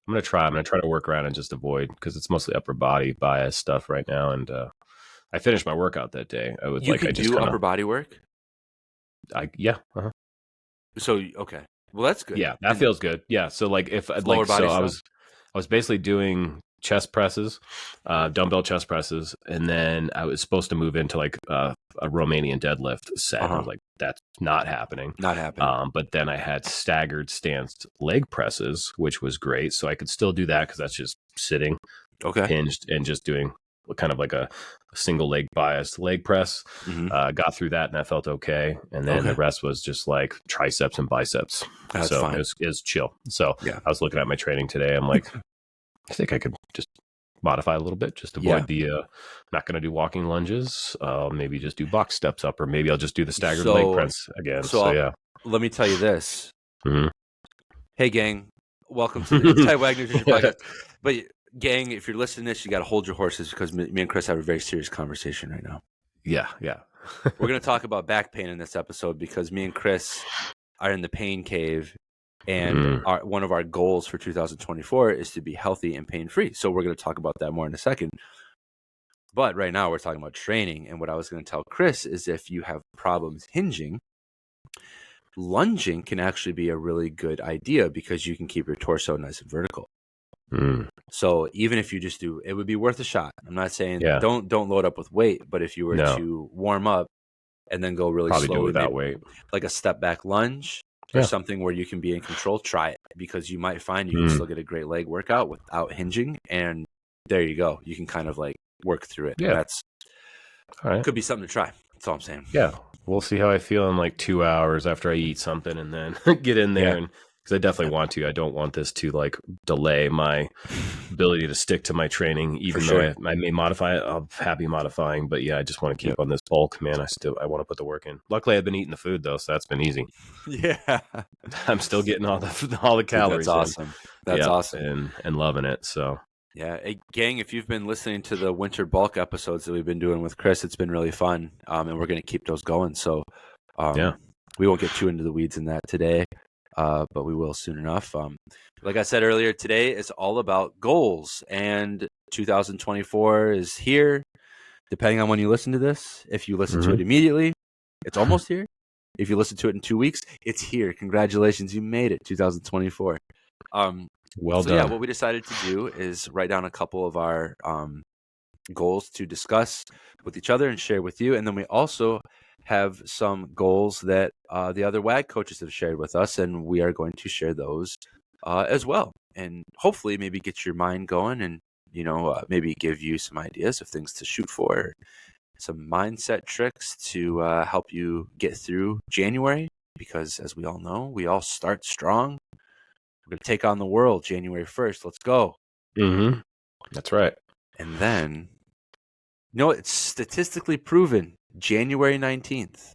I'm gonna try to work around and just avoid, because it's mostly upper body bias stuff right now. And I finished my workout that day. I was You like, I could just do kind upper of, body work. yeah, So okay, well that's good. yeah, that feels good. Yeah, so like if I'd Lower like, body so stuff. I was basically doing chest presses, dumbbell chest presses, and then I was supposed to move into like a Romanian deadlift set. I was like, that's not happening. Not happening. But then I had staggered stance leg presses, which was great. So I could still do that because that's just sitting Okay. hinged and just doing kind of like a single leg biased leg press. Got through that and that felt okay. And then the rest was just like triceps and biceps. That's So fine. it was chill. So Yeah. I was looking at my training today. I'm like, I think I could just modify a little bit, just avoid the not going to do walking lunges. Maybe just do box steps up, or maybe I'll just do the staggered leg press again. So yeah. Let me tell you this. Mhm. Hey gang, welcome to the Anti-WAG Nutrition Podcast. But gang, if you're listening to this, you got to hold your horses, because me and Chris have a very serious conversation right now. Yeah. We're going to talk about back pain in this episode, because me and Chris are in the pain cave, and one of our goals for 2024 is to be healthy and pain-free. So we're going to talk about that more in a second. But right now we're talking about training. And what I was going to tell Chris is, if you have problems hinging, lunging can actually be a really good idea, because you can keep your torso nice and vertical. So even if you just do, it would be worth a shot. I'm not saying don't load up with weight, but if you were to warm up and then go really slowly, do it without weight, like a step back lunge or something where you can be in control, try it, because you might find you can still get a great leg workout without hinging. And there you go. You can kind of like work through it. Yeah. That's all right. Could be something to try. That's all I'm saying. Yeah. We'll see how I feel in like 2 hours after I eat something, and then get in there. And because I definitely want to, I don't want this to like delay my ability to stick to my training, even though I may modify it. I'm happy modifying, but yeah, I just want to keep on this bulk, man. I want to put the work in. Luckily, I've been eating the food though, so that's been easy. Yeah. I'm still getting all the calories. Dude, that's awesome. That's awesome. And loving it. So yeah, hey, gang, if you've been listening to the winter bulk episodes that we've been doing with Chris, it's been really fun. And we're going to keep those going. So we won't get too into the weeds in that today, but we will soon enough. Like I said earlier, today is all about goals, and 2024 is here. Depending on when you listen to this, if you listen to it immediately, it's almost here. If you listen to it in 2 weeks, it's here. Congratulations, you made it, 2024. Well done. Yeah, what we decided to do is write down a couple of our goals to discuss with each other and share with you. And then we also have some goals that the other WAG coaches have shared with us, and we are going to share those as well. And hopefully maybe get your mind going, and, maybe give you some ideas of things to shoot for, some mindset tricks to help you get through January, because as we all know, we all start strong. We're going to take on the world January 1st. Let's go. That's right. And then, it's statistically proven January 19th.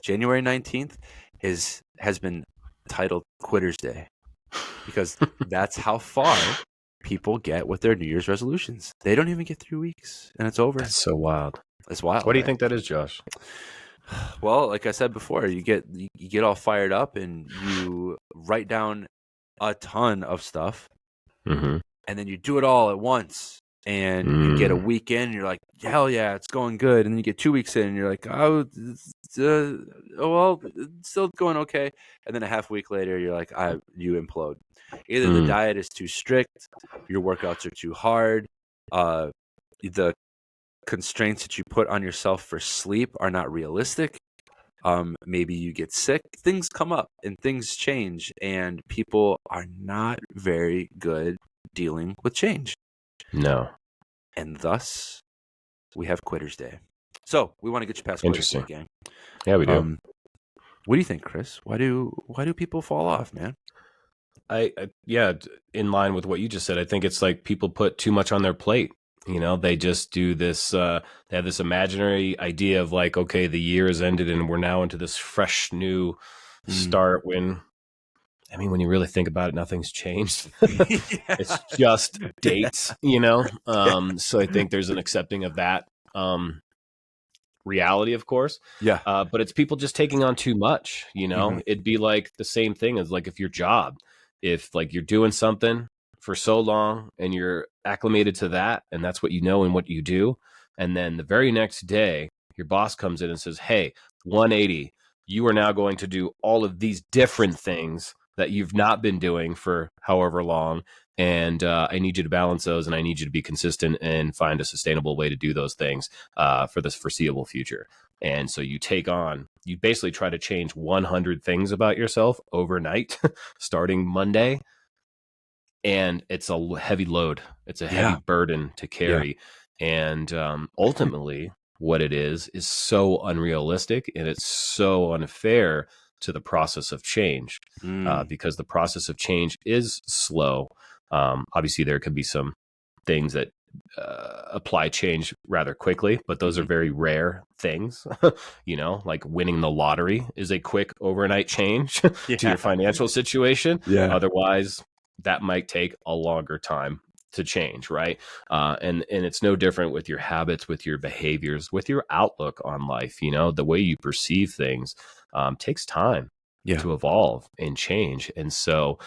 January 19th has been titled Quitter's Day, because that's how far people get with their New Year's resolutions. They don't even get 3 weeks and it's over. That's so wild. It's wild. What do you think that is, Josh? Well, like I said before, you get all fired up and you write down a ton of stuff, and then you do it all at once, and you get a week in and you're like, hell yeah, it's going good. And then you get 2 weeks in and you're like, well, it's still going okay. And then a half week later, you're like, you implode. Either the diet is too strict, your workouts are too hard, the constraints that you put on yourself for sleep are not realistic. Maybe you get sick, things come up and things change, and people are not very good dealing with change. No. And thus, we have Quitter's Day. So we want to get you past Quitter's Day, gang. Yeah, we do. What do you think, Chris? Why do people fall off, man? Yeah, in line with what you just said, I think it's like people put too much on their plate. They just do this, they have this imaginary idea of like, okay, the year has ended and we're now into this fresh new start, when you really think about it, nothing's changed. It's just dates, so I think there's an accepting of that reality, of course. Yeah. But it's people just taking on too much, It'd be like the same thing as like if your job, if like you're doing something for so long and you're acclimated to that, and that's what you know and what you do. And then the very next day, your boss comes in and says, hey, 180, you are now going to do all of these different things that you've not been doing for however long. And I need you to balance those, and I need you to be consistent and find a sustainable way to do those things for this foreseeable future. And so you basically try to change 100 things about yourself overnight, starting Monday. And it's a heavy load. It's a heavy burden to carry. And ultimately, what it is so unrealistic, and it's so unfair to the process of change because the process of change is slow. Obviously, there could be some things that apply change rather quickly, but those are very rare things. Like winning the lottery is a quick overnight change to your financial situation. Otherwise, that might take a longer time to change, right? And it's no different with your habits, with your behaviors, with your outlook on life. The way you perceive things takes time to evolve and change. And so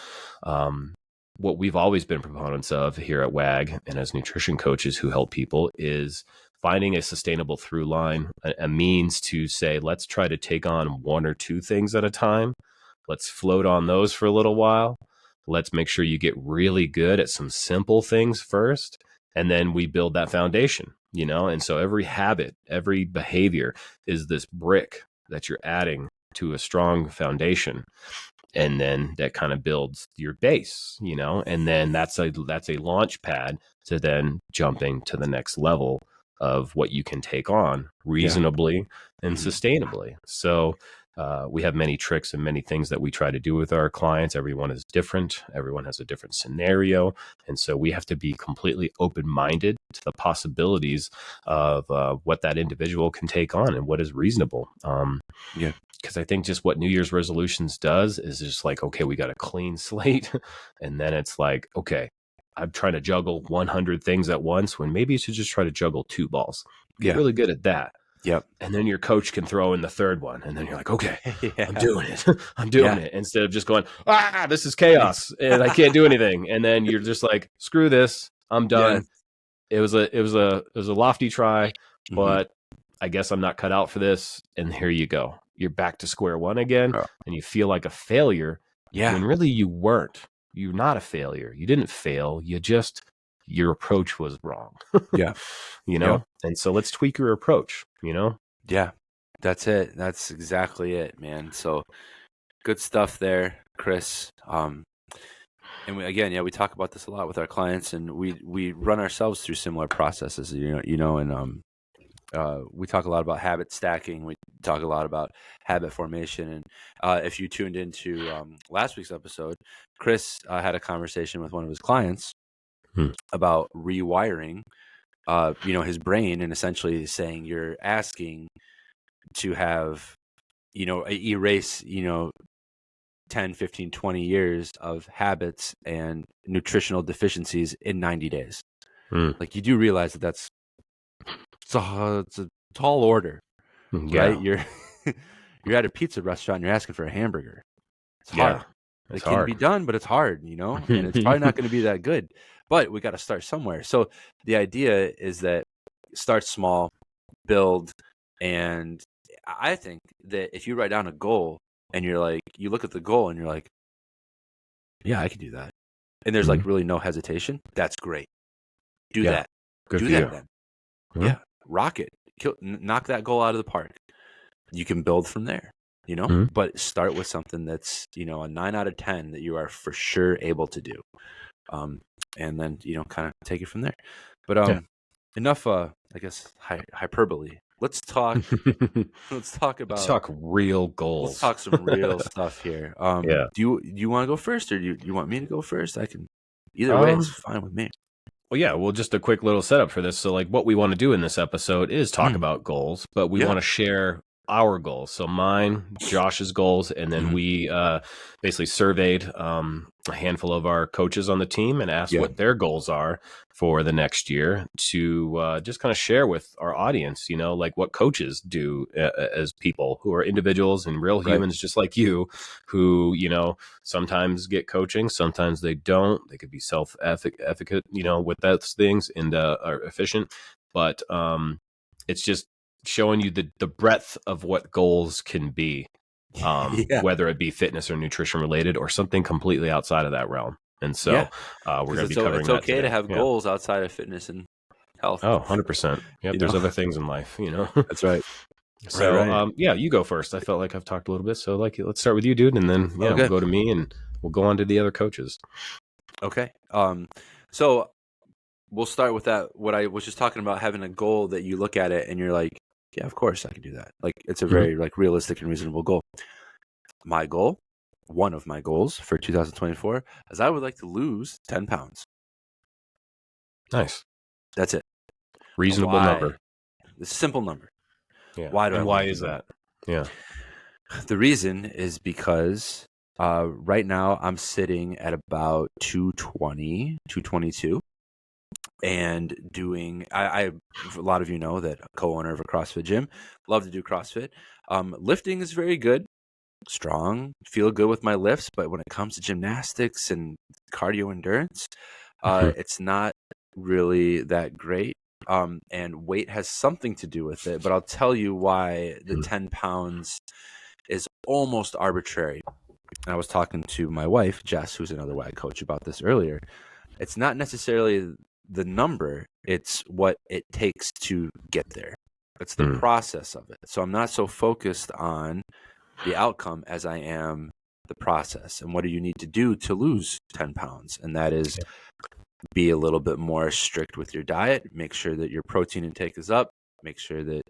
what we've always been proponents of here at WAG and as nutrition coaches who help people is finding a sustainable through line, a means to say, let's try to take on one or two things at a time. Let's float on those for a little while. Let's make sure you get really good at some simple things first, and then we build that foundation, And so every habit, every behavior is this brick that you're adding to a strong foundation. And then that kind of builds your base, and then that's a launch pad to then jumping to the next level of what you can take on reasonably and sustainably. So we have many tricks and many things that we try to do with our clients. Everyone is different. Everyone has a different scenario. And so we have to be completely open-minded to the possibilities of what that individual can take on and what is reasonable. Because I think just what New Year's resolutions does is just like, okay, we got a clean slate. And then it's like, okay, I'm trying to juggle 100 things at once when maybe you should just try to juggle 2 balls. Get really good at that. And then your coach can throw in the third one. And then you're like, okay, I'm doing it. I'm doing it. Instead of just going, this is chaos and I can't do anything. And then you're just like, screw this. I'm done. It was a lofty try, but I guess I'm not cut out for this. And here you go. You're back to square one again, and you feel like a failure when really you weren't. You're not a failure. You didn't fail. Your approach was wrong. And so let's tweak your approach, That's it. That's exactly it, man. So good stuff there, Chris. And we talk about this a lot with our clients, and we run ourselves through similar processes, and we talk a lot about habit stacking. We talk a lot about habit formation. And if you tuned into last week's episode, Chris had a conversation with one of his clients about rewiring, his brain, and essentially saying you're asking to have, erase, 10, 15, 20 years of habits and nutritional deficiencies in 90 days. Like, you do realize that's it's a tall order, right? You're at a pizza restaurant and you're asking for a hamburger. It's hard. It can be done, but it's hard, and it's probably not going to be that good. But we got to start somewhere. So the idea is that start small, build, and I think that if you write down a goal and you're like, you look at the goal and you're like, yeah, I can do that, and there's like really no hesitation, that's great. Do that. Good do for that you. then. Rock it. Knock that goal out of the park. You can build from there, but start with something that's, a 9 out of 10 that you are for sure able to do. And then, kind of take it from there. But enough, I guess, hyperbole. Let's talk real goals. Let's talk some real stuff here. Do you want to go first, or do you want me to go first? I can, either way, it's fine with me. Well, just a quick little setup for this. So like what we want to do in this episode is talk about goals, but we want to share our goals. So mine, Josh's goals, and then we basically surveyed a handful of our coaches on the team and asked what their goals are for the next year to just kind of share with our audience, like what coaches do as people who are individuals and real humans just like you, who, sometimes get coaching, sometimes they don't. They could be self-efficacy, with those things and are efficient. But it's just showing you the breadth of what goals can be, whether it be fitness or nutrition related or something completely outside of that realm. And so we're going to be covering that okay today. to have goals outside of fitness and health. Oh, 100%. Yep. There's other things in life, That's right. So, you go first. I felt like I've talked a little bit. So let's start with you, dude. And then, we'll go to me and we'll go on to the other coaches. Okay. So we'll start with that. What I was just talking about, having a goal that you look at it and you're like, yeah, of course I can do that. Like, it's a very realistic and reasonable goal. My goal, one of my goals for 2024, is I would like to lose 10 pounds. Nice. That's it. Reasonable number. It's a simple number. Yeah. Why do I why is that? Yeah. The reason is because right now I'm sitting at about 220, 222. And doing, a lot of you know that co-owner of a CrossFit gym, love to do CrossFit. Lifting is very good, strong, feel good with my lifts. But when it comes to gymnastics and cardio endurance, it's not really that great. And weight has something to do with it. But I'll tell you why the 10 pounds is almost arbitrary. And I was talking to my wife, Jess, who's another WAG coach, about this earlier. It's not necessarily the number, it's what it takes to get there. It's the process of it. So I'm not so focused on the outcome as I am the process. And what do you need to do to lose 10 pounds? And that is be a little bit more strict with your diet, make sure that your protein intake is up, make sure that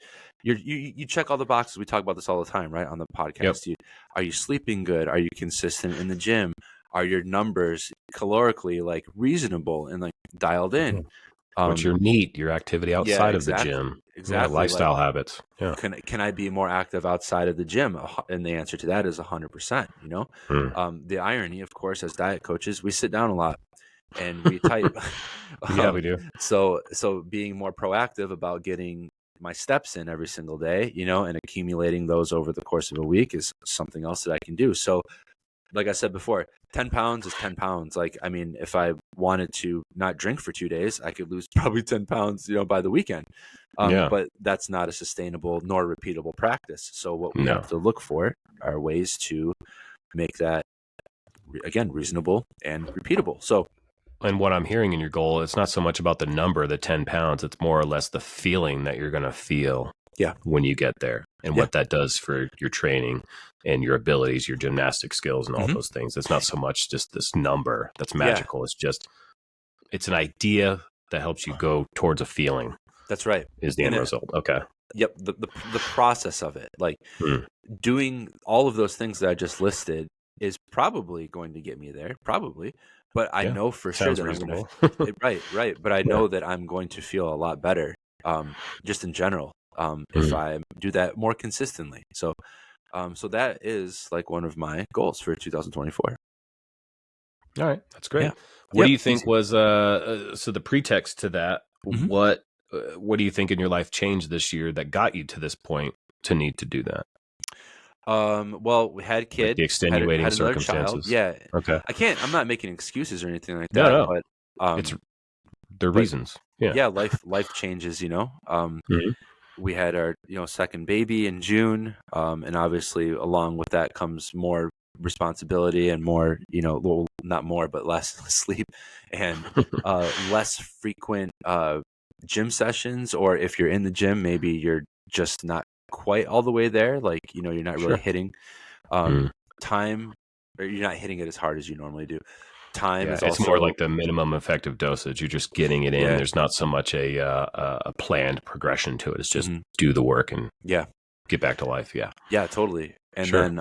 you check all the boxes. We talk about this all the time, right, on the podcast. Are you sleeping good? Are you consistent in the gym? Are your numbers calorically like reasonable and like dialed in? What's your NEAT, your activity outside of the gym? Exactly. Lifestyle habits. Yeah. Can I be more active outside of the gym? And the answer to that is 100%. The irony, of course, as diet coaches, we sit down a lot and we type. Yeah, we do. So being more proactive about getting my steps in every single day, and accumulating those over the course of a week is something else that I can do. So, like I said before, 10 pounds is 10 pounds. Like, I mean, if I wanted to not drink for 2 days, I could lose probably 10 pounds, by the weekend. But that's not a sustainable nor repeatable practice. So what we have to look for are ways to make that, again, reasonable and repeatable. So, and what I'm hearing in your goal, it's not so much about the number, the 10 pounds. It's more or less the feeling that you're going to feel when you get there and what that does for your training and your abilities, your gymnastic skills and all those things. It's not so much just this number that's magical. It's just, it's an idea that helps you go towards a feeling. That's right. Is the end result. Okay. Yep. The process of it, like doing all of those things that I just listed is probably going to get me there, probably. But I know for sure that reasonable. I'm going to, right. But I know that I'm going to feel a lot better, just in general, if I do that more consistently. So that is like one of my goals for 2024. All right, that's great. What do you think was so the pretext to that? What do you think in your life changed this year that got you to this point to need to do that? Well, we had kids, like the extenuating had circumstances. Child. Yeah. Okay. I'm not making excuses or anything like that. No. But it's their reasons. Yeah. Life changes. We had our second baby in June, and obviously along with that comes more responsibility and more well, not more but less sleep and less frequent gym sessions, or if you're in the gym, maybe you're just not quite all the way there, like you're not really hitting time, or you're not hitting it as hard as you normally do. Time is it's also more like the minimum effective dosage. You're just getting it in. There's not so much a planned progression to it. It's just do the work and get back to life. Yeah, totally. And then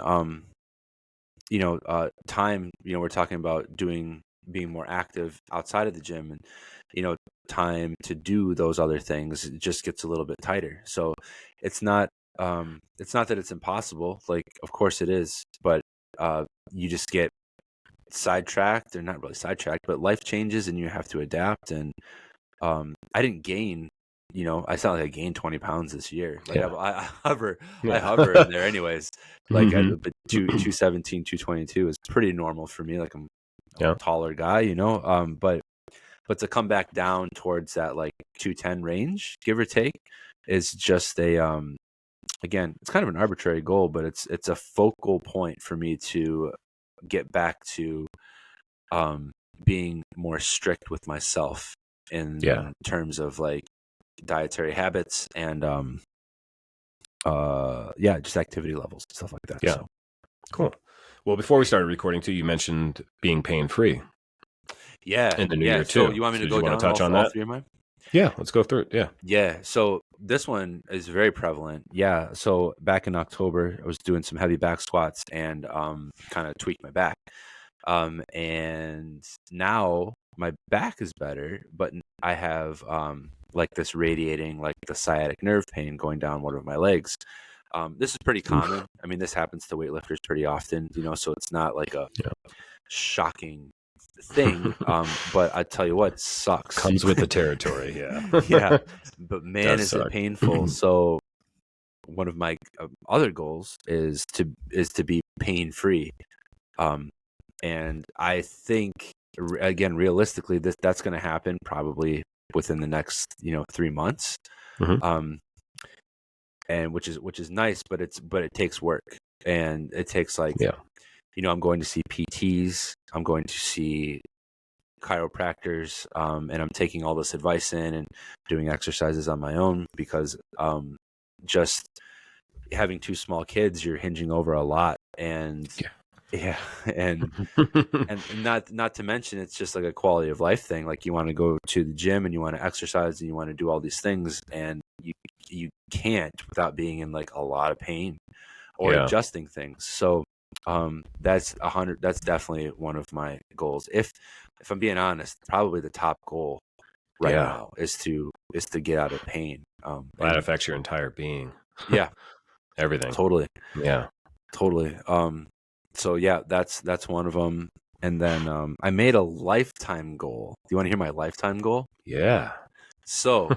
time, we're talking about being more active outside of the gym, and time to do those other things, it just gets a little bit tighter. So it's not It's not that it's impossible. Like, of course it is, but you just get sidetracked, or not really sidetracked, but life changes and you have to adapt. And I didn't gain, I sound like I gained 20 pounds this year. Like I hover in there anyways. Like but 217, 222 is pretty normal for me. Like I'm a taller guy, but to come back down towards that like 210 range, give or take, is just again, it's kind of an arbitrary goal, but it's a focal point for me to get back to being more strict with myself in terms of like dietary habits and just activity levels, stuff like that. So cool. Well, before we started recording too, you mentioned being pain free. Yeah. In the new year too. So you want me to go down touch on all that? three of mine? Yeah, let's go through it. Yeah. Yeah. So this one is very prevalent. Yeah. So back in October, I was doing some heavy back squats and kind of tweaked my back. And now my back is better, but I have like this radiating, like the sciatic nerve pain going down one of my legs. This is pretty common. I mean, this happens to weightlifters pretty often, so it's not like a shocking thing. But I tell you what, it sucks. Comes with the territory. Yeah. Yeah. But man, is it painful. So one of my other goals is to be pain free. And I think, again, realistically, that's going to happen probably within the next 3 months. And which is nice, but it takes work, and it takes like I'm going to see PTs, I'm going to see chiropractors, and I'm taking all this advice in and doing exercises on my own, because just having 2 small kids, you're hinging over a lot. And and not to mention, it's just like a quality of life thing. Like, you want to go to the gym and you want to exercise and you want to do all these things, and you can't without being in like a lot of pain or adjusting things. So that's definitely one of my goals. If I'm being honest, probably the top goal right now is to get out of pain. That affects your entire being. Yeah. Everything. Totally. Yeah. Totally. So yeah, that's one of them. And then I made a lifetime goal. Do you want to hear my lifetime goal? Yeah. So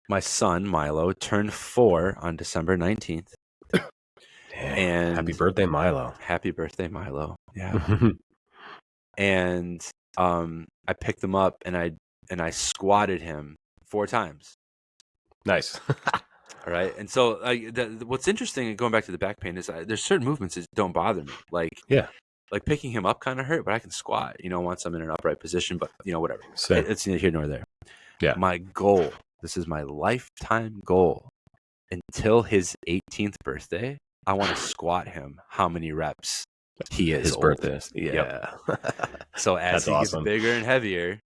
my son Milo turned 4 on December 19th. And happy birthday, Milo. Happy birthday, Milo. Yeah. And I picked him up and I squatted him 4 times. Nice. All right. And so what's interesting, going back to the back pain, is there's certain movements that don't bother me. Like picking him up kind of hurt, but I can squat, once I'm in an upright position. But whatever. It's neither here nor there. Yeah. My goal, this is my lifetime goal, until his 18th birthday, I want to squat him how many reps he is his old. Birthday. Yeah. Yep. So as he gets bigger and heavier,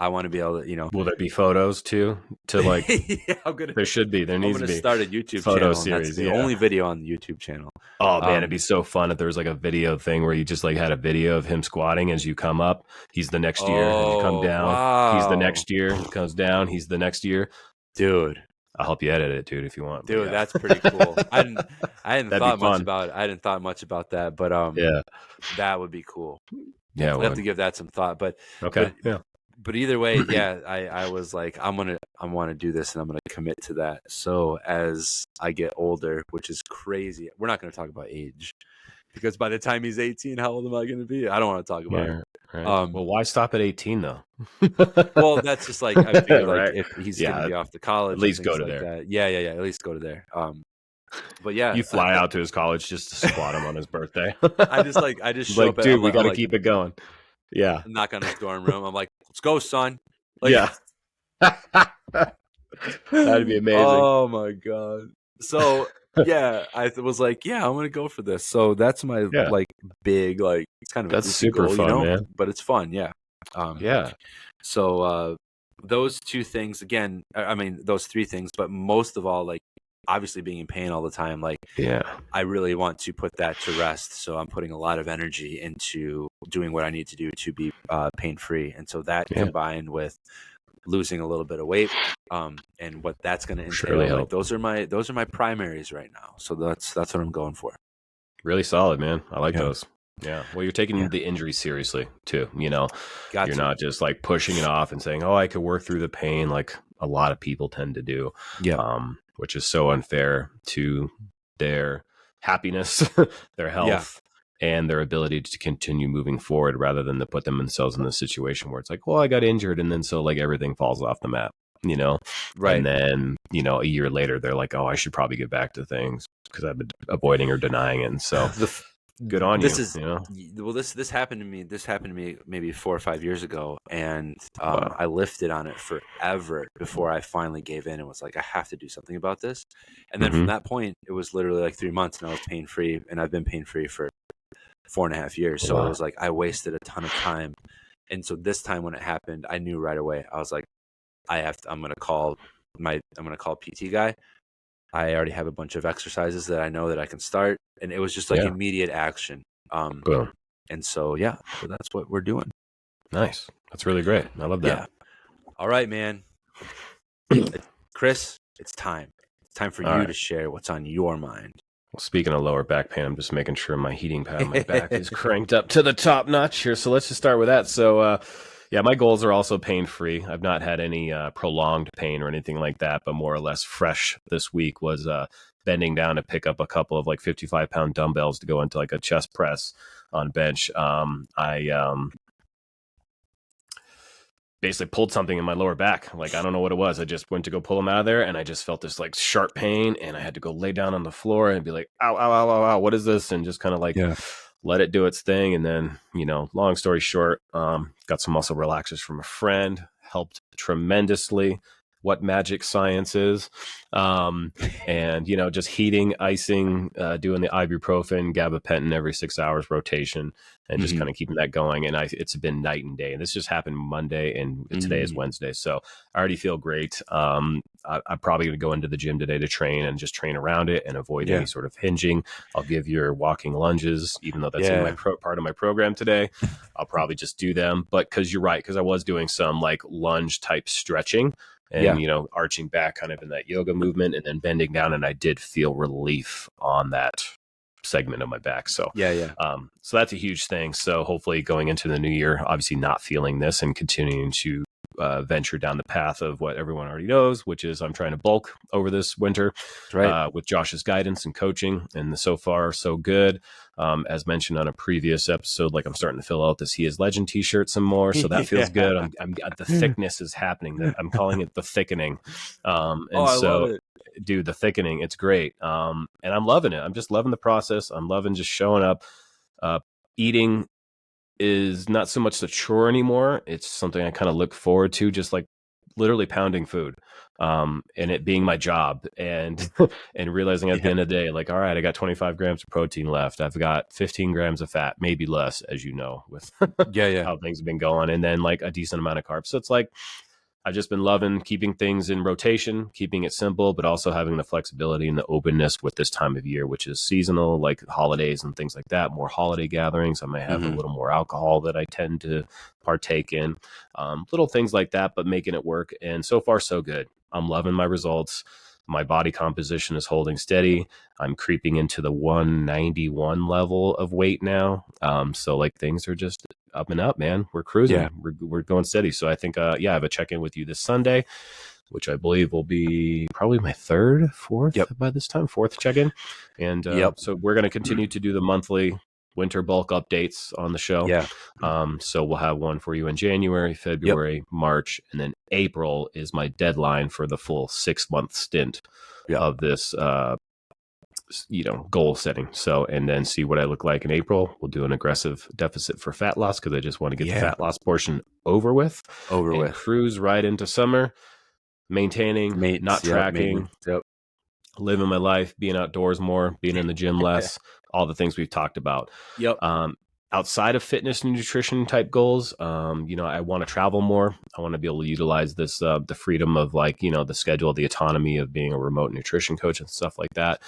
I want to be able to, Will there be photos too? To like, there should be. There needs to be. I'm going to start a YouTube photo channel. Series. That's the only video on the YouTube channel. Oh man, it'd be so fun if there was like a video thing where you just like had a video of him squatting as you come up. He's the next year. As you come down, he's the next year. He comes down. He's the next year. Dude, I'll help you edit it, dude, if you want. Dude, that's pretty cool. I hadn't thought much about it. I hadn't thought much about that, but that would be cool. Yeah, we'll have to give that some thought. But But either way, I was like, I want to do this, and I'm going to commit to that. So as I get older, which is crazy, we're not going to talk about age, because by the time he's 18, how old am I going to be? I don't want to talk about it. Right. Well, why stop at 18 though? Well, that's just like, I feel like if he's going to be off to college, at least go to like there. That. Yeah. At least go to there. But yeah, you fly out to his college just to squat him on his birthday. I just show like, up. Dude, we got to keep it going. Yeah. Knock on his dorm room. I'm like, let's go, son. Like, that'd be amazing. Oh my god. So yeah, I was like, I'm gonna go for this. So that's my like big, like, it's kind of that's super goal, fun, man. But it's fun, So those 2 things, again, I mean those 3 things, but most of all, like, obviously being in pain all the time, like, I really want to put that to rest. So I'm putting a lot of energy into doing what I need to do to be pain free. And so that combined with losing a little bit of weight, and what that's going to entail. Surely Like help. those are my primaries right now. So that's what I'm going for. Really solid, man. I like Yeah. those. Yeah. Well, you're Yeah. taking the injury seriously too. You know, Got you're to. not just like pushing it off and saying, "Oh, I could work through the pain," like a lot of people tend to do, Yeah. which is so unfair to their happiness, their Yeah. health, and their ability to continue moving forward, rather than to put themselves in this situation where it's like, "Well, I got injured," and then so like everything falls off the map. You know, and Right. then a year later they're like, "Oh, I should probably get back to things because I've been avoiding or denying it." And so good on This you, is well. This happened to me. This happened to me maybe 4 or 5 years ago, and Wow. I lifted on it forever before I finally gave in and was like, I have to do something about this. And then from that point, it was literally like 3 months, and I was pain free, and I've been pain free for 4.5 years. So it Wow. was like I wasted a ton of time. And so this time when it happened, I knew right away. I was like, I'm gonna call PT guy. I already have a bunch of exercises that I know that I can start, and it was just like Yeah. immediate action. Boom. And so so that's what we're doing. Nice. That's really great. I love that. Yeah. All right, man. Chris, it's time. It's time for All you right. to share what's on your mind. Well, speaking of lower back pain, I'm just making sure my heating pad on my back is cranked up to the top notch here. So let's just start with that. So, yeah, my goals are also pain-free. I've not had any prolonged pain or anything like that, but more or less fresh this week was bending down to pick up a couple of like 55-pound dumbbells to go into like a chest press on bench. I basically pulled something in my lower back. Like, I don't know what it was. I just went to go pull them out of there, and I just felt this like sharp pain, and I had to go lay down on the floor and be like, ow, ow, ow, ow, ow, what is this? And just kind of like let it do its thing. And then, long story short, got some muscle relaxers from a friend, helped tremendously. What magic science is. And, just heating, icing, doing the ibuprofen, gabapentin every 6 hours rotation, and just kind of keeping that going. And it's been night and day. And this just happened Monday, and today is Wednesday. So I already feel great. I'm probably going to go into the gym today to train and just train around it and avoid any sort of hinging. I'll give your walking lunges, even though that's in my part of my program today. I'll probably just do them. But because you're right, because I was doing some like lunge type stretching and, arching back kind of in that yoga movement and then bending down. And I did feel relief on that segment of my back. So, so that's a huge thing. So hopefully going into the new year, obviously not feeling this and continuing to venture down the path of what everyone already knows, which is I'm trying to bulk over this winter with Josh's guidance and coaching. And so far, so good. As mentioned on a previous episode, like I'm starting to fill out this He Is Legend t-shirt some more. So that feels good. I'm the thickness is happening. I'm calling it the thickening. And I so, love it. Dude, the thickening, it's great. And I'm loving it. I'm just loving the process. I'm loving just showing up. Eating is not so much the chore anymore. It's something I kind of look forward to, just like literally pounding food, and it being my job, and and realizing at the end of the day, like, all right, I got 25 grams of protein left. I've got 15 grams of fat, maybe less, as you know, with how things have been going, and then like a decent amount of carbs. So it's like I've just been loving keeping things in rotation, keeping it simple, but also having the flexibility and the openness with this time of year, which is seasonal, like holidays and things like that, more holiday gatherings. I might have a little more alcohol that I tend to partake in, little things like that, but making it work. And so far, so good. I'm loving my results. My body composition is holding steady. I'm creeping into the 191 level of weight now. So like things are just up and up, man. We're cruising. We're going steady. So I think, I have a check-in with you this Sunday, which I believe will be probably my fourth by this time, fourth check-in. And so we're going to continue to do the monthly winter bulk updates on the show. So we'll have one for you in January, February, March, and then April is my deadline for the full 6-month stint of this, goal setting. So, and then see what I look like in April. We'll do an aggressive deficit for fat loss because I just want to get the fat loss portion over with. Cruise right into summer, maintaining, not tracking, living my life, being outdoors more, being in the gym less, all the things we've talked about. Outside of fitness and nutrition type goals, I want to travel more. I want to be able to utilize this, the freedom of like, the schedule, the autonomy of being a remote nutrition coach and stuff like that.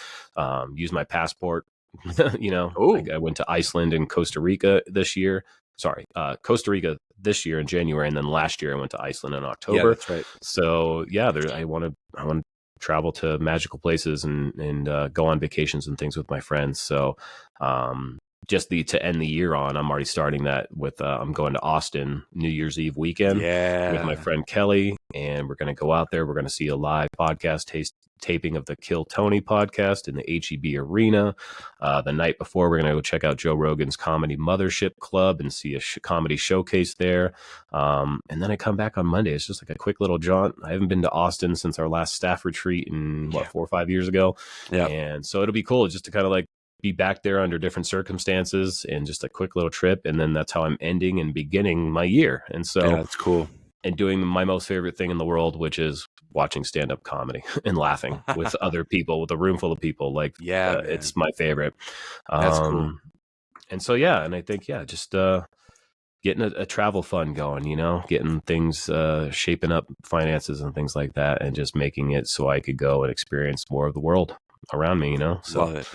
Use my passport. I went to Iceland and Costa Rica this year. Costa Rica this year in January, and then last year I went to Iceland in Yeah, October. that's right. So yeah, I want to travel to magical places and go on vacations and things with my friends. So just to end the year on, I'm already starting that with I'm going to Austin New Year's Eve weekend with my Yeah. friend Kelly, and we're going to go out there. We're going to see a live podcast taping of the Kill Tony podcast in the HEB Arena. The night before, we're going to go check out Joe Rogan's Comedy Mothership Club and see a comedy showcase there. And then I come back on Monday. It's just like a quick little jaunt. I haven't been to Austin since our last staff retreat in 4 or 5 years ago. Yeah. And so it'll be cool just to kind of like be back there under different circumstances and just a quick little trip. And then that's how I'm ending and beginning my year. And so Yeah, that's cool. And doing my most favorite thing in the world, which is watching stand-up comedy and laughing with other people, with a room full of people. Like, yeah, it's my favorite. That's cool. And so, yeah, and I think, just getting a travel fund going, getting things, shaping up finances and things like that, and just making it so I could go and experience more of the world around me, So, love it.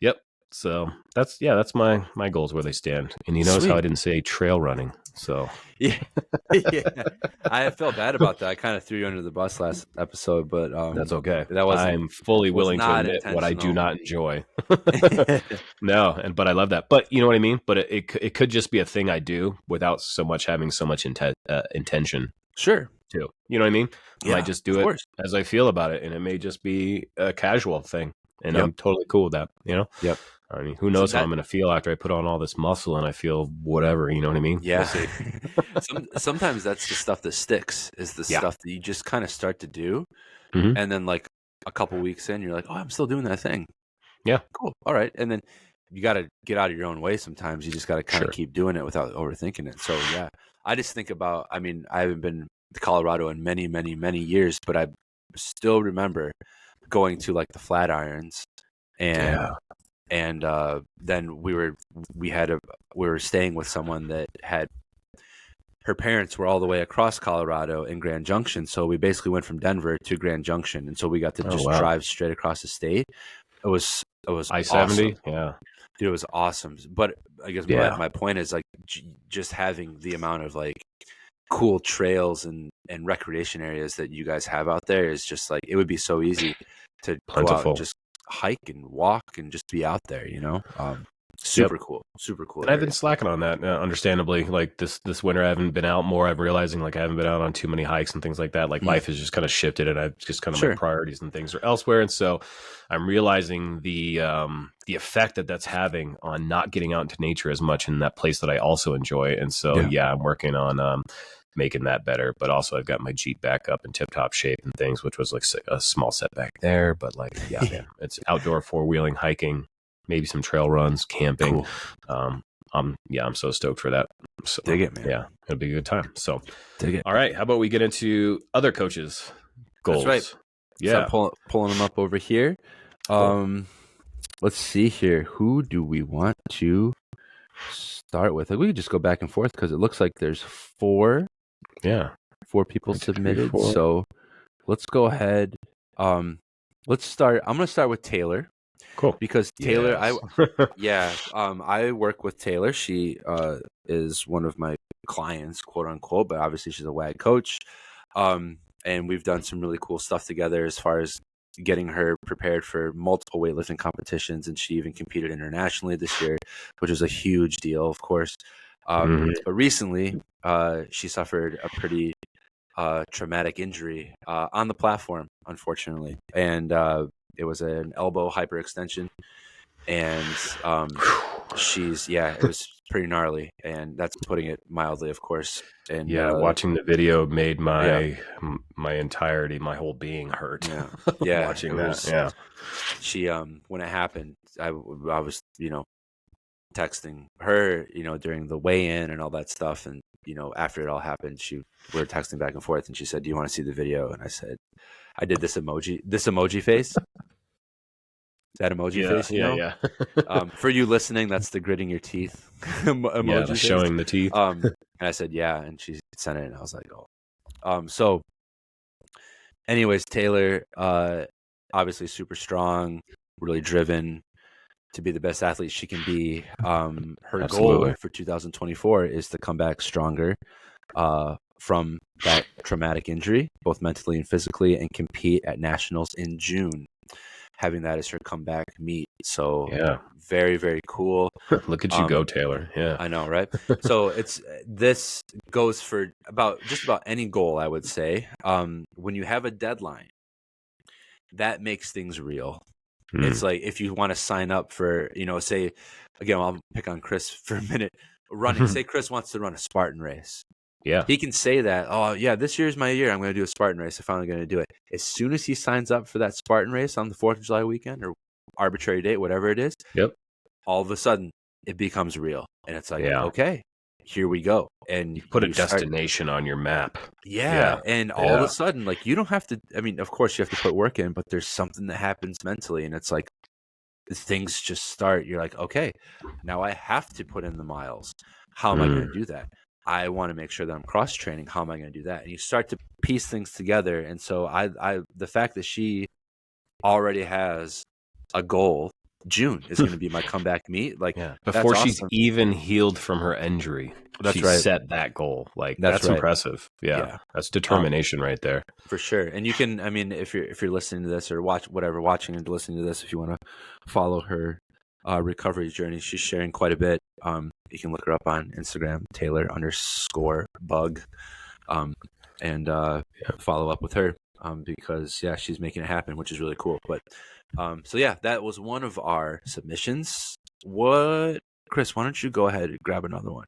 Yep. So that's my goals where they stand. And you notice Sweet. how I didn't say trail running. So yeah. I felt bad about that. I kind of threw you under the bus last episode, but that's okay. That wasn't. I'm fully willing to admit what I do not enjoy. No, but I love that. But you know what I mean? But it could just be a thing I do without so much having so much intention. Sure. Too. You know what I mean? I might just do it course. as I feel about it, and it may just be a casual thing. And I'm totally cool with that, Yep. I mean, who knows how I'm going to feel after I put on all this muscle and I feel whatever, you know what I mean? Yeah. Sometimes that's the stuff that sticks, is the stuff that you just kind of start to do. Mm-hmm. And then like a couple weeks in, you're like, oh, I'm still doing that thing. Yeah. Cool. All right. And then you got to get out of your own way sometimes. You just got to kind of keep doing it without overthinking it. So, yeah, I just think about, I mean, I haven't been to Colorado in many, many, many years, but I still remember going to like the Flatirons and then we were staying with someone that had, her parents were all the way across Colorado in Grand Junction. So we basically went from Denver to Grand Junction. And so we got to drive straight across the state. It was I-70. Awesome. Yeah. Dude, it was awesome. But I guess my point is like just having the amount of like cool trails and recreation areas that you guys have out there is just like, it would be so easy to go out and just hike and walk and just be out there, super cool. And I've been slacking on that, understandably. Like this winter, I haven't been out more. I'm realizing like I haven't been out on too many hikes and things like that. Like life has just kind of shifted, and I've just kind of my priorities and things are elsewhere. And so I'm realizing the effect that's having on not getting out into nature as much in that place that I also enjoy. And so I'm working on making that better. But also I've got my Jeep back up in tip top shape and things, which was like a small setback there. But like man, it's outdoor 4-wheeling, hiking, maybe some trail runs, camping. Cool. I'm so stoked for that. So, dig it, man. Yeah, it'll be a good time. So dig it. All right, how about we get into other coaches' goals? That's right. Yeah, so I'm pulling them up over here. Cool. Let's see here. Who do we want to start with? We could just go back and forth because it looks like there's 4. Yeah, 4 people submitted. So let's go ahead. Let's start. I'm going to start with Taylor. Cool. Because Taylor, I work with Taylor. She is one of my clients, quote unquote, but obviously she's a WAG coach. And we've done some really cool stuff together as far as getting her prepared for multiple weightlifting competitions. And she even competed internationally this year, which was a huge deal, of course. But recently, she suffered a pretty traumatic injury on the platform, unfortunately. And it was an elbow hyperextension, and it was pretty gnarly, and that's putting it mildly, of course. And watching the video made my entirety, my whole being hurt. Yeah, watching that. She when it happened, I was texting her during the weigh-in and all that stuff, and after it all happened, we were texting back and forth, and she said, "Do you want to see the video?" And I said, I did this emoji face. That emoji face, Yeah. For you listening, that's the gritting your teeth emoji. Face. Showing the teeth. And I said, yeah, and she sent it, and I was like, oh. So, anyways, Taylor, obviously super strong, really driven to be the best athlete she can be. Her Absolutely. goal for 2024 is to come back stronger from that traumatic injury, both mentally and physically, and compete at nationals in June, having that as her comeback meet. So yeah, very, very cool. look at you go, Taylor. Yeah, I know, right? So this goes for just about any goal, I would say. When you have a deadline, that makes things real. It's like if you want to sign up for, say, again, I'll pick on Chris for a minute, running. Say Chris wants to run a Spartan race. Yeah. He can say that, oh, yeah, this year's my year. I'm going to do a Spartan race. I'm finally going to do it. As soon as he signs up for that Spartan race on the 4th of July weekend or arbitrary date, whatever it is, Yep. all of a sudden it becomes real. And it's like, Yeah. okay, here we go. And you put a destination on your map. Yeah. And all of a sudden, like, you don't have to, I mean, of course you have to put work in, but there's something that happens mentally. And it's like, things just start. You're like, okay, now I have to put in the miles. How am I going to do that? I want to make sure that I'm cross training. How am I going to do that? And you start to piece things together. And so the fact that she already has a goal, June is going to be my comeback meet. Like, before she's even healed from her injury, she set that goal. Like, that's impressive. Yeah. That's determination right there. For sure. And you can, I mean, if you're listening to this or watching and listening to this, if you want to follow her recovery journey, she's sharing quite a bit. You can look her up on Instagram, Taylor_bug, and follow up with her because she's making it happen, which is really cool. But so that was one of our submissions. Chris, why don't you go ahead and grab another one?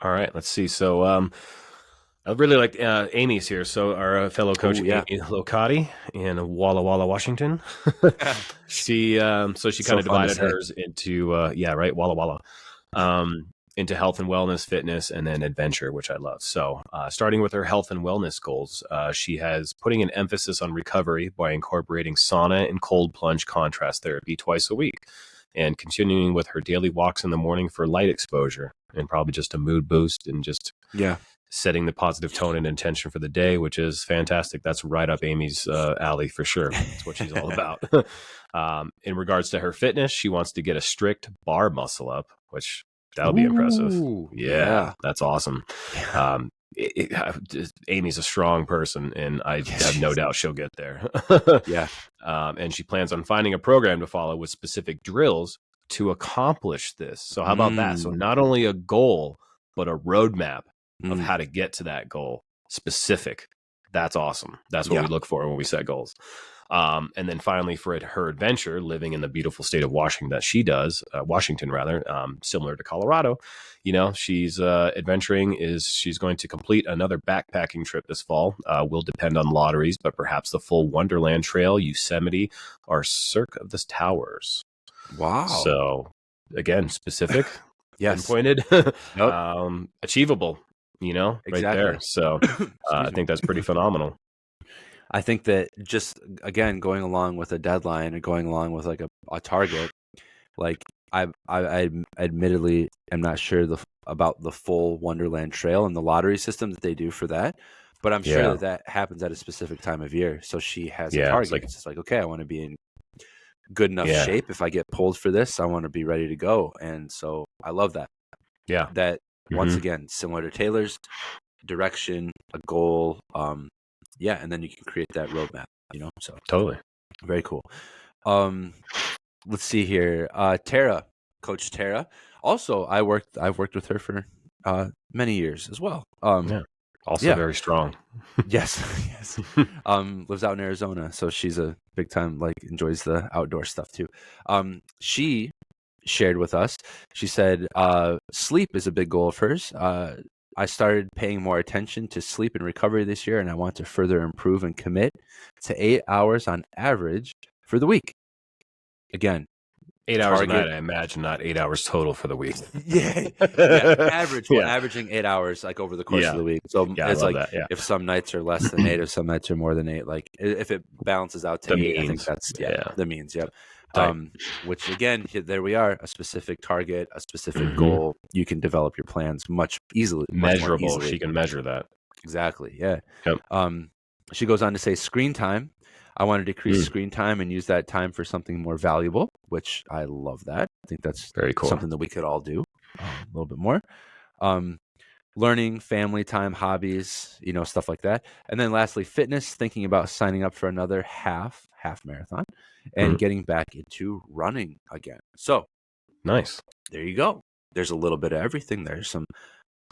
All right, let's see. So I really like Amy's here. So our fellow coach, Amy Locotti in Walla Walla, Washington. She kind of divided hers into Walla Walla, into health and wellness, fitness, and then adventure, which I love. So starting with her health and wellness goals, she has putting an emphasis on recovery by incorporating sauna and cold plunge contrast therapy twice a week, and continuing with her daily walks in the morning for light exposure and probably just a mood boost and just setting the positive tone and intention for the day, which is fantastic. That's right up Amy's alley for sure. That's what she's all about. In regards to her fitness, she wants to get a strict bar muscle up, which that'll be impressive. Yeah, that's awesome. Amy's a strong person, and I have no doubt she'll get there. And she plans on finding a program to follow with specific drills to accomplish this. So how about that? So not only a goal, but a roadmap of how to get to that goal specific. That's awesome. That's what we look for when we set goals. And then finally for her adventure, living in the beautiful state of Washington that she does, Washington rather, similar to Colorado, she's adventuring she's going to complete another backpacking trip this fall. Will depend on lotteries, but perhaps the full Wonderland Trail, Yosemite, or Cirque of the Towers. Wow. So again, specific, pointed, achievable, right there. So I think that's pretty phenomenal. I think that just, again, going along with a deadline and going along with like a target, like I admittedly am not sure about the full Wonderland Trail and the lottery system that they do for that, but I'm sure that happens at a specific time of year. So she has a target. It's just like, okay, I want to be in good enough shape. If I get pulled for this, I want to be ready to go. And so I love that. Yeah. That once again, similar to Taylor's, direction, a goal, and then you can create that roadmap, so totally very cool. Let's see here. Coach Tara. Also, I've worked with her for many years as well. Also very strong. Yes. Lives out in Arizona, so she's a big time, enjoys the outdoor stuff too. She shared with us, she said, sleep is a big goal of hers. I started paying more attention to sleep and recovery this year, and I want to further improve and commit to 8 hours on average for the week. Again, 8 hours a night, I imagine, not 8 hours total for the week. Average. We're averaging 8 hours over the course of the week. So it's if some nights are less than 8, if some nights are more than 8, if it balances out to 8, I think that's the means. Yep. Which again, there we are, a specific target, a specific goal. You can develop your plans much measurable. She can measure that. Exactly. Yeah. Yep. She goes on to say, screen time. I want to decrease screen time and use that time for something more valuable, which I love that. I think that's Very cool. something that we could all do a little bit more. Learning, family time, hobbies, stuff like that. And then lastly, fitness, thinking about signing up for another half marathon and getting back into running again. So nice. There you go. There's a little bit of everything. There's some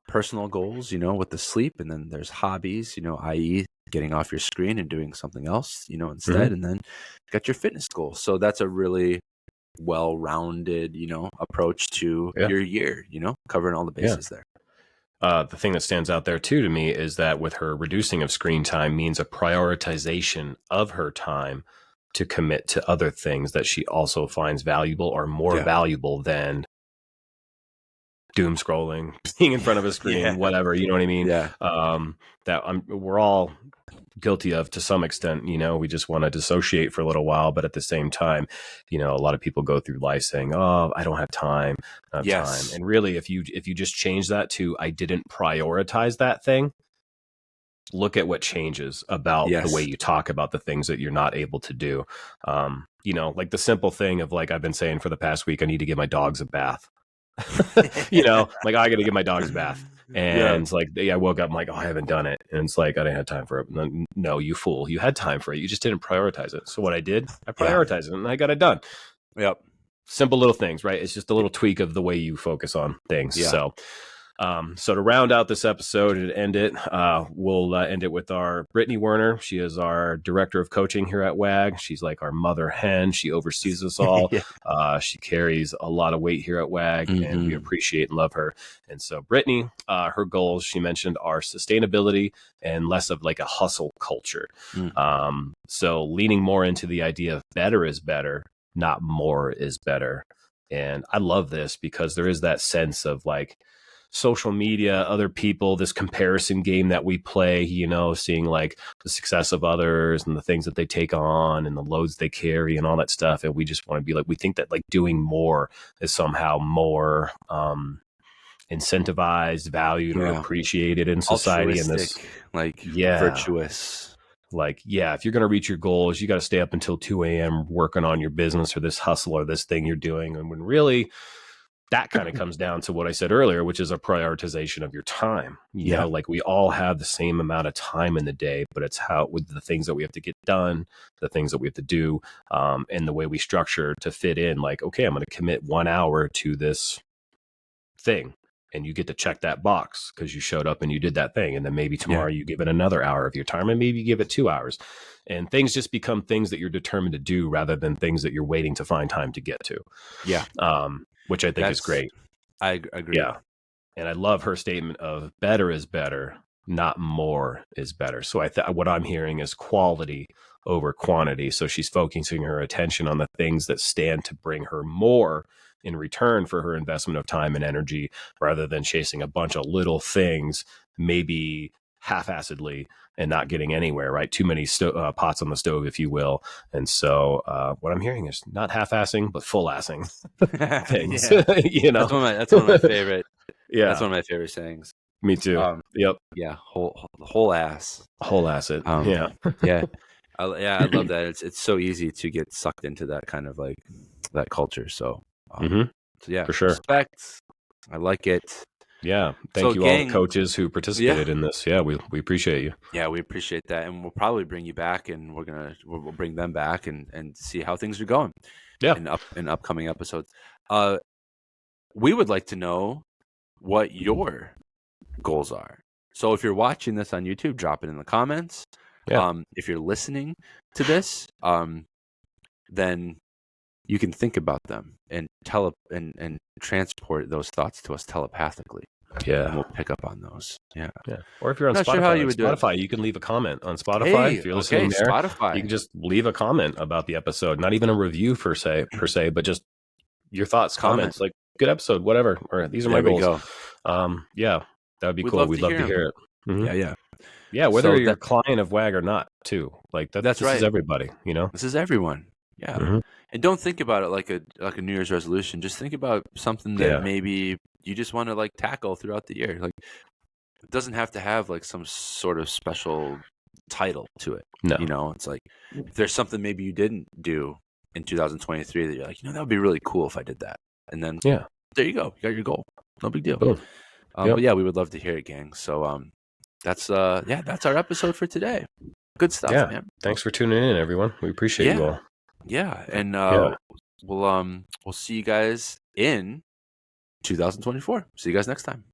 personal goals, with the sleep, and then there's hobbies, i.e. getting off your screen and doing something else, instead, and then got your fitness goals. So that's a really well-rounded, approach to your year, covering all the bases there. The thing that stands out there too to me is that with her reducing of screen time means a prioritization of her time to commit to other things that she also finds valuable or more valuable than doom scrolling, being in front of a screen, whatever, you know what I mean? Yeah. We're all guilty of to some extent, we just want to dissociate for a little while, but at the same time, a lot of people go through life saying, oh, I don't have time, time. And really, if you just change that to, I didn't prioritize that thing, look at what changes about the way you talk about the things that you're not able to do. Like the simple thing of like, I've been saying for the past week, I need to give my dogs a bath. Like I got to give my dogs a bath. And it's like, I woke up, I'm like, oh, I haven't done it. And it's like, I didn't have time for it. No, you fool. You had time for it. You just didn't prioritize it. So what I did, I prioritized it and I got it done. Yep. Simple little things, right? It's just a little tweak of the way you focus on things. Yeah. So to round out this episode and end it, we'll end it with our Brittany Werner. She is our director of coaching here at WAG. She's like our mother hen. She oversees us all. She carries a lot of weight here at WAG, and we appreciate and love her. And so Brittany, her goals, she mentioned, are sustainability and less of like a hustle culture. So leaning more into the idea of better is better, not more is better. And I love this because there is that sense of like, social media, other people, this comparison game that we play, seeing like the success of others and the things that they take on and the loads they carry and all that stuff. And we just want to be like, we think that like doing more is somehow more incentivized, valued, or appreciated in society. And this virtuous. Like, if you're going to reach your goals, you got to stay up until 2 a.m. working on your business or this hustle or this thing you're doing. And when really that kind of comes down to what I said earlier, which is a prioritization of your time. You know, like we all have the same amount of time in the day, but it's how with the things that we have to get done, the things that we have to do, and the way we structure to fit in. Like, okay, I'm going to commit 1 hour to this thing, and you get to check that box because you showed up and you did that thing. And then maybe tomorrow you give it another hour of your time, and maybe you give it 2 hours. And things just become things that you're determined to do rather than things that you're waiting to find time to get to. Which I think is great. I agree. Yeah. And I love her statement of better is better, not more is better. So what I'm hearing is quality over quantity. So she's focusing her attention on the things that stand to bring her more in return for her investment of time and energy, rather than chasing a bunch of little things, maybe half-assedly and not getting anywhere, right? Too many pots on the stove, if you will. And so what I'm hearing is not half-assing, but full-assing things. You know, that's one of my favorite. That's one of my favorite sayings. Me too. Yep. Yeah, whole ass. Whole ass it. Yeah. I love that. It's so easy to get sucked into that kind of like that culture. So, so yeah, for sure. Respect. I like it. Yeah. Thank you all the coaches who participated in this. Yeah, we appreciate you. Yeah, we appreciate that. And we'll probably bring you back, and we'll bring them back and see how things are going. Yeah. In upcoming episodes. We would like to know what your goals are. So if you're watching this on YouTube, drop it in the comments. Yeah. If you're listening to this, then you can think about them and and transport those thoughts to us telepathically. Yeah, and we'll pick up on those. Yeah. Or if you're on Spotify, you can leave a comment on Spotify. If you're listening there, Spotify, you can just leave a comment about the episode. Not even a review per se, but just your thoughts, comments, like good episode, whatever. Or these are my goals. Yeah, that would be cool. We'd love to hear it. Mm-hmm. Yeah. Whether you're a client of WAG or not, too. Like that's right. This is everybody. You know, this is everyone. Yeah. And don't think about it like a New Year's resolution. Just think about something that maybe you just want to like tackle throughout the year. Like it doesn't have to have like some sort of special title to it. No. You know, it's like if there's something maybe you didn't do in 2023 that you're like, that would be really cool if I did that. And then there you go. You got your goal. No big deal. Boom. But yeah, we would love to hear it, gang. So that's our episode for today. Good stuff, man. Thanks for tuning in, everyone. We appreciate you all. Yeah. And we'll see you guys in 2024. See you guys next time.